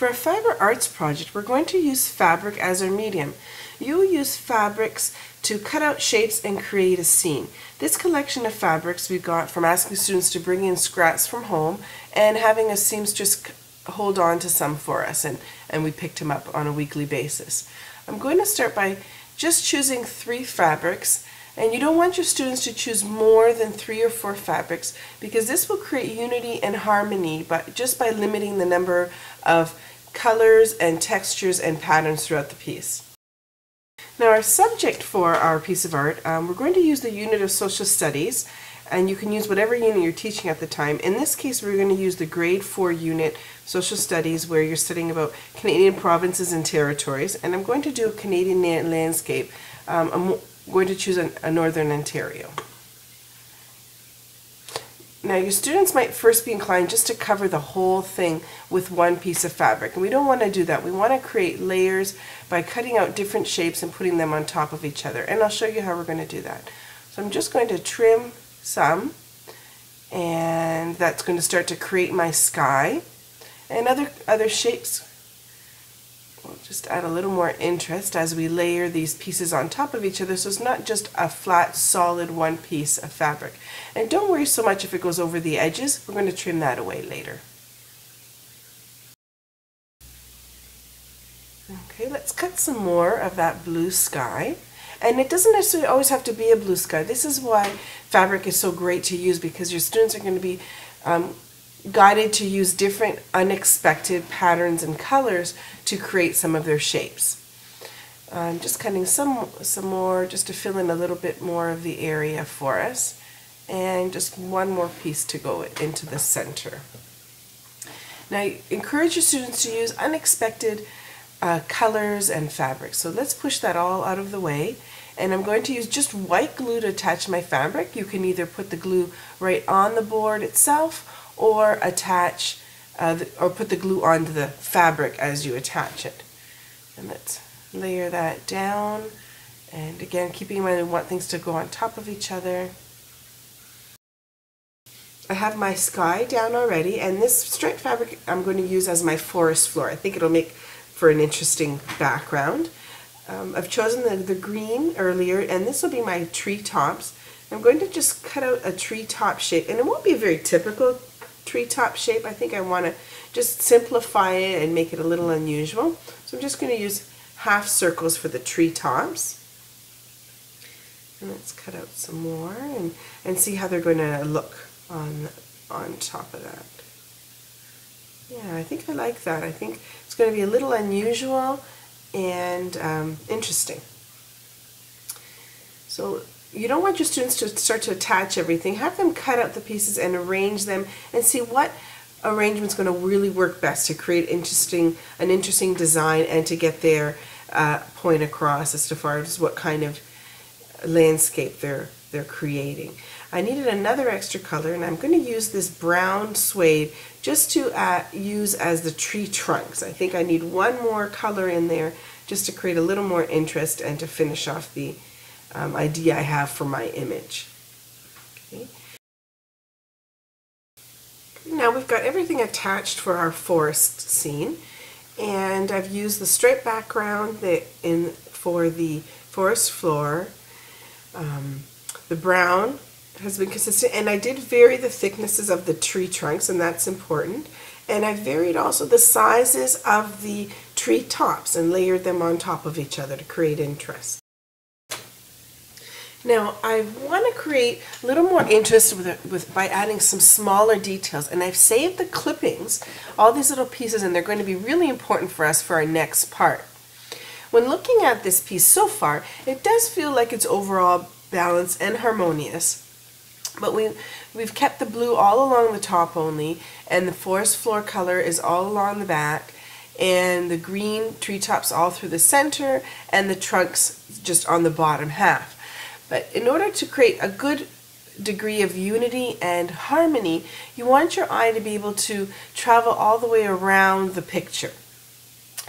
For a fiber arts project, we're going to use fabric as our medium. You will use fabrics to cut out shapes and create a scene. This collection of fabrics we got from asking students to bring in scraps from home and having a seamstress hold on to some for us, and we picked them up on a weekly basis. I'm going to start by just choosing 3 fabrics, and you don't want your students to choose more than 3 or 4 fabrics because this will create unity and harmony just by limiting the number of colors and textures and patterns throughout the piece. Now our subject for our piece of art, we're going to use the unit of social studies, and you can use whatever unit you're teaching at the time. In this case we're going to use the grade 4 unit, social studies, where you're studying about Canadian provinces and territories, and I'm going to do a Canadian landscape. I'm going to choose a Northern Ontario. Now your students might first be inclined just to cover the whole thing with one piece of fabric, and we don't want to do that. We want to create layers by cutting out different shapes and putting them on top of each other, and I'll show you how we're going to do that. So I'm just going to trim some, and that's going to start to create my sky, and other shapes. We'll just add a little more interest as we layer these pieces on top of each other, so it's not just a flat, solid one piece of fabric. And don't worry so much if it goes over the edges. We're going to trim that away later. Okay, let's cut some more of that blue sky. And it doesn't necessarily always have to be a blue sky. This is why fabric is so great to use, because your students are going to be guided to use different unexpected patterns and colors to create some of their shapes. I'm just cutting some more just to fill in a little bit more of the area for us, and just one more piece to go into the center. Now encourage your students to use unexpected colors and fabrics. So let's push that all out of the way, and I'm going to use just white glue to attach my fabric. You can either put the glue right on the board itself or attach or put the glue onto the fabric as you attach it. And let's layer that down, and again keeping in mind we want things to go on top of each other. I have my sky down already, and this striped fabric I'm going to use as my forest floor. I think it'll make for an interesting background. I've chosen the green earlier, and this will be my tree tops. I'm going to just cut out a tree top shape, and it won't be a very typical treetop shape. I think I want to just simplify it and make it a little unusual. So I'm just going to use half circles for the tree tops. And let's cut out some more and see how they're going to look on top of that. Yeah, I think I like that. I think it's going to be a little unusual and interesting. So you don't want your students to start to attach everything. Have them cut out the pieces and arrange them and see what arrangement's going to really work best to create an interesting design and to get their point across as far as what kind of landscape they're creating. I needed another extra color, and I'm going to use this brown suede just to use as the tree trunks. I think I need one more color in there just to create a little more interest and to finish off the idea I have for my image. Okay. Now we've got everything attached for our forest scene, and I've used the striped background for the forest floor. The brown has been consistent, and I did vary the thicknesses of the tree trunks, and that's important. And I varied also the sizes of the tree tops and layered them on top of each other to create interest. Now I want to create a little more interest by adding some smaller details, and I've saved the clippings, all these little pieces, and they're going to be really important for us for our next part. When looking at this piece so far, it does feel like it's overall balanced and harmonious, but we've kept the blue all along the top only, and the forest floor color is all along the back, and the green treetops all through the center, and the trunks just on the bottom half. But in order to create a good degree of unity and harmony, you want your eye to be able to travel all the way around the picture.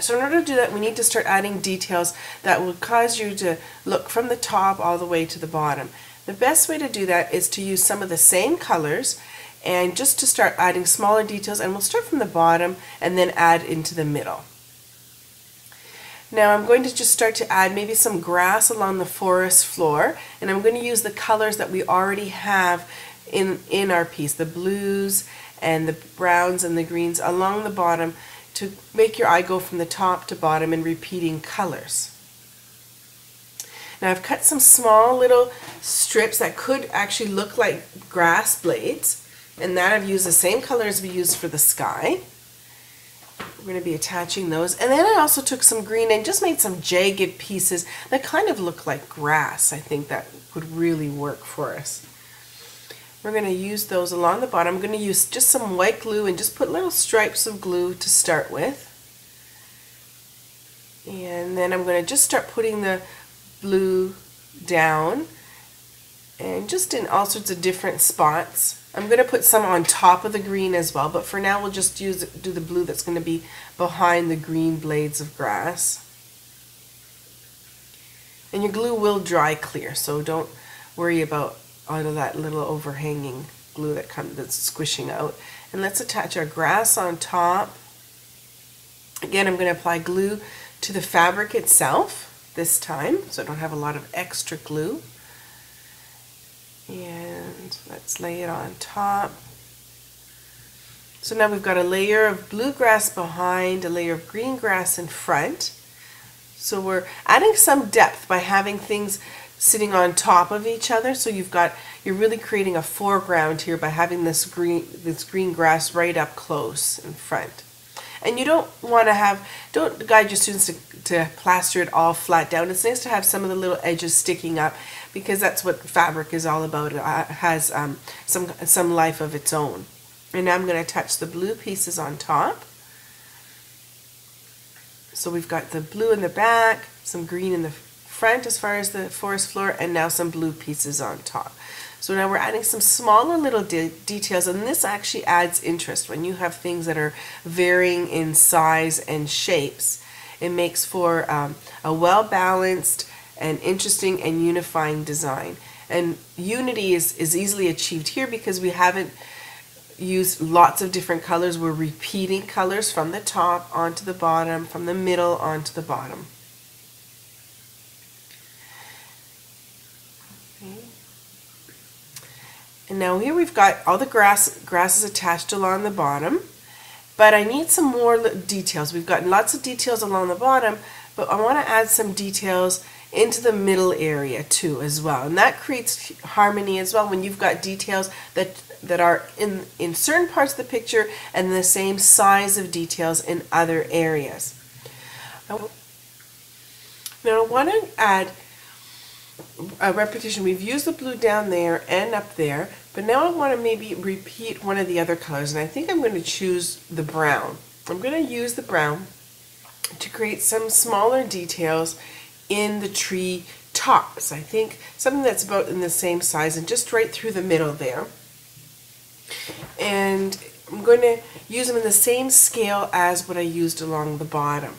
So in order to do that, we need to start adding details that will cause you to look from the top all the way to the bottom. The best way to do that is to use some of the same colors and just to start adding smaller details, and we'll start from the bottom and then add into the middle. Now I'm going to just start to add maybe some grass along the forest floor, and I'm going to use the colors that we already have in our piece, the blues and the browns and the greens along the bottom, to make your eye go from the top to bottom in repeating colors. Now I've cut some small little strips that could actually look like grass blades, and that I've used the same colors we used for the sky. We're going to be attaching those, and then I also took some green and just made some jagged pieces that kind of look like grass. I think that would really work for us. We're going to use those along the bottom. I'm going to use just some white glue and just put little stripes of glue to start with. And then I'm going to just start putting the blue down, and just in all sorts of different spots. I'm going to put some on top of the green as well, but for now we'll just do the blue that's going to be behind the green blades of grass. And your glue will dry clear, so don't worry about all of that little overhanging glue that's squishing out. And let's attach our grass on top. Again, I'm going to apply glue to the fabric itself this time, so I don't have a lot of extra glue. And let's lay it on top. So now we've got a layer of blue grass behind, a layer of green grass in front. So we're adding some depth by having things sitting on top of each other. So you're really creating a foreground here by having this green grass right up close in front. And you don't guide your students to plaster it all flat down. It's nice to have some of the little edges sticking up, because that's what fabric is all about. It has some life of its own. And now I'm going to attach the blue pieces on top. So we've got the blue in the back, some green in the front as far as the forest floor, and now some blue pieces on top. So now we're adding some smaller little details, and this actually adds interest. When you have things that are varying in size and shapes, it makes for a well-balanced and interesting and unifying design. And unity is easily achieved here because we haven't used lots of different colors. We're repeating colors from the top onto the bottom, from the middle onto the bottom. Okay. And now here we've got all the grass is attached along the bottom, but I need some more details. We've got lots of details along the bottom, but I want to add some details into the middle area too as well, and that creates harmony as well when you've got details that are in certain parts of the picture and the same size of details in other areas. Now I want to add a repetition. We've used the blue down there and up there, but now I want to maybe repeat one of the other colors, and I think I'm going to choose the brown. I'm going to use the brown to create some smaller details in the tree tops. I think something that's about in the same size and just right through the middle there. And I'm going to use them in the same scale as what I used along the bottom.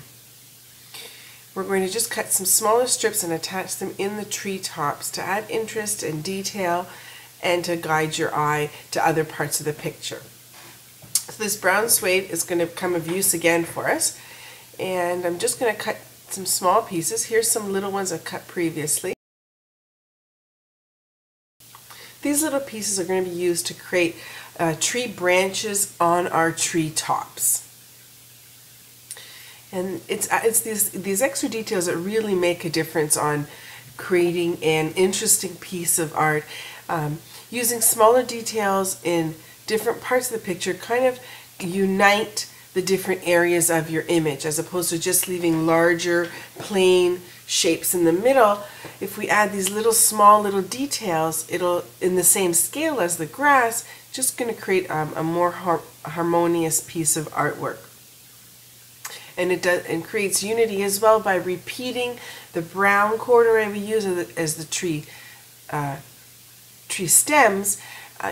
We're going to just cut some smaller strips and attach them in the tree tops to add interest and detail and to guide your eye to other parts of the picture. So this brown suede is going to become of use again for us, and I'm just going to cut some small pieces. Here's some little ones I cut previously. These little pieces are going to be used to create tree branches on our tree tops. And it's these extra details that really make a difference on creating an interesting piece of art. Using smaller details in different parts of the picture kind of unite the different areas of your image, as opposed to just leaving larger plain shapes in the middle. If we add these small little details, it'll, in the same scale as the grass, just going to create a more harmonious piece of artwork. And it does, and creates unity as well by repeating the brown corduroy we use as the tree stems,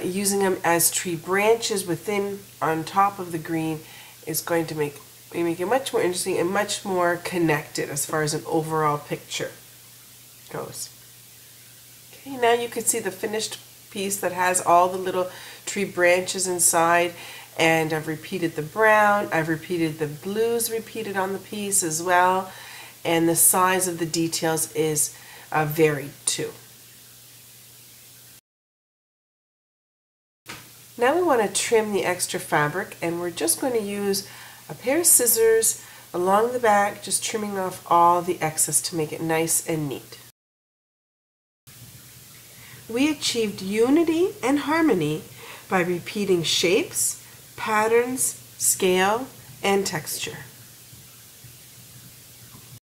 using them as tree branches on top of the green is going to make it much more interesting and much more connected as far as an overall picture goes. Okay, now you can see the finished piece that has all the little tree branches inside, and I've repeated the brown, I've repeated the blues repeated on the piece as well, and the size of the details is varied too. Now we want to trim the extra fabric, and we're just going to use a pair of scissors along the back, just trimming off all the excess to make it nice and neat. We achieved unity and harmony by repeating shapes, patterns, scale, and texture.